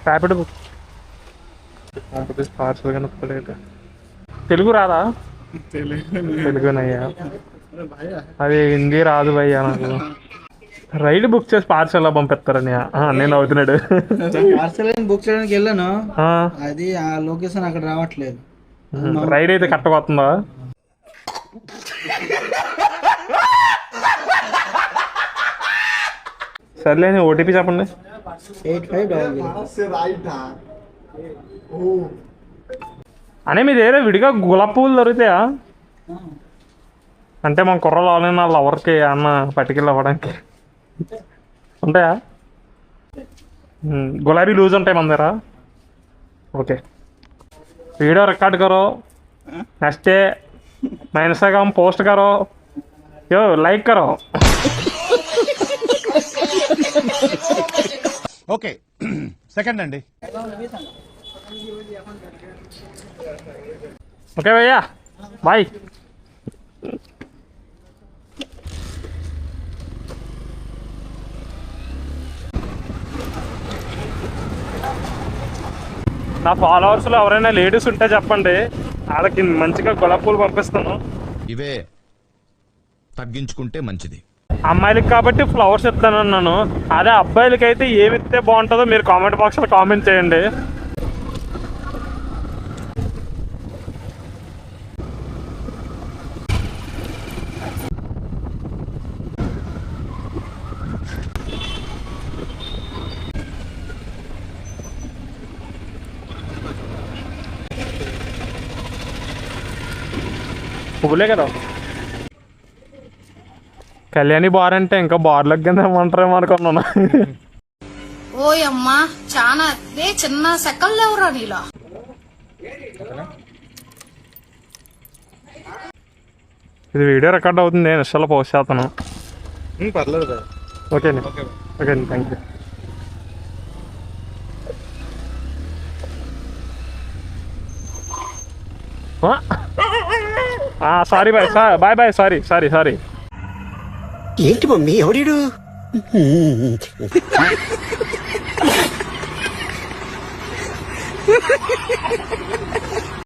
Rapid book Andhra Pradesh parcel కనుక్కలేదు. తెలుగు రాదా? తెలుగునయ్యా, అది హిందీ రాదు భయ్యా నాకు. రైడ్ బుక్ చేసి పార్సల్ పంపిస్తారని నేను అవుతున్నాడు. పార్సల్ బుక్ చేయడానికి వెళ్ళాను, అది ఆ లొకేషన్ అక్కడ రావట్లేదు. రైడ్ అయితే కరెక్ట్గా వస్తుందా? సర్లే, ఓటీపీ చెప్పండి. 85 అనే మీ దగ్గర విడిగా గులాబీ పువ్వులు దొరుకుతాయా? అంటే మన కుర్రలు ఆన్లైన్ వాళ్ళు ఎవరికి అన్న పట్టుకెళ్ళి అవ్వడానికి ఉంటాయా? గులాబీ లూజ్ ఉంటాయి మన దగ్గర. ఓకే, वीडियो रिकॉर्ड करो, नेक्स्ट डे मैं इंस्टाग्राम पोस्ट करो, यो लाइक करो. ఓకే సెకండ్ అండి. ఓకే భయ్యా, బాయ్. నా ఫాలోవర్స్లో ఎవరైనా లేడీస్ ఉంటే చెప్పండి, వాళ్ళకి మంచిగా గులాబీ పూలు పంపిస్తాను. ఇవే తగ్గించుకుంటే మంచిది. అమ్మాయిలకి కాబట్టి ఫ్లవర్స్ ఇస్తానన్నాను, అదే అబ్బాయిలకి అయితే ఏమి ఇస్తే బాగుంటుందో మీరు కామెంట్ బాక్స్లో కామెంట్ చేయండి. పువ్వులే కదా. కళ్యాణి బార్ అంటే ఇంకా బార్లోకి కింద ఏమంటారేమో అనుకున్నాను. ఓయమ్మా చాలా చిన్న సెకల్ లేవురా నీలా. ఇది వీడియో రికార్డ్ అవుతుంది, నేను ఇన్స్టాలో పోస్ట్ చేస్తాను. పర్లేదు. ఓకే అండి, ఓకే అండి, thank you. Sorry bye, bye bye, sorry sorry sorry. ఏంటి మమ్మీ ఎవడీడు?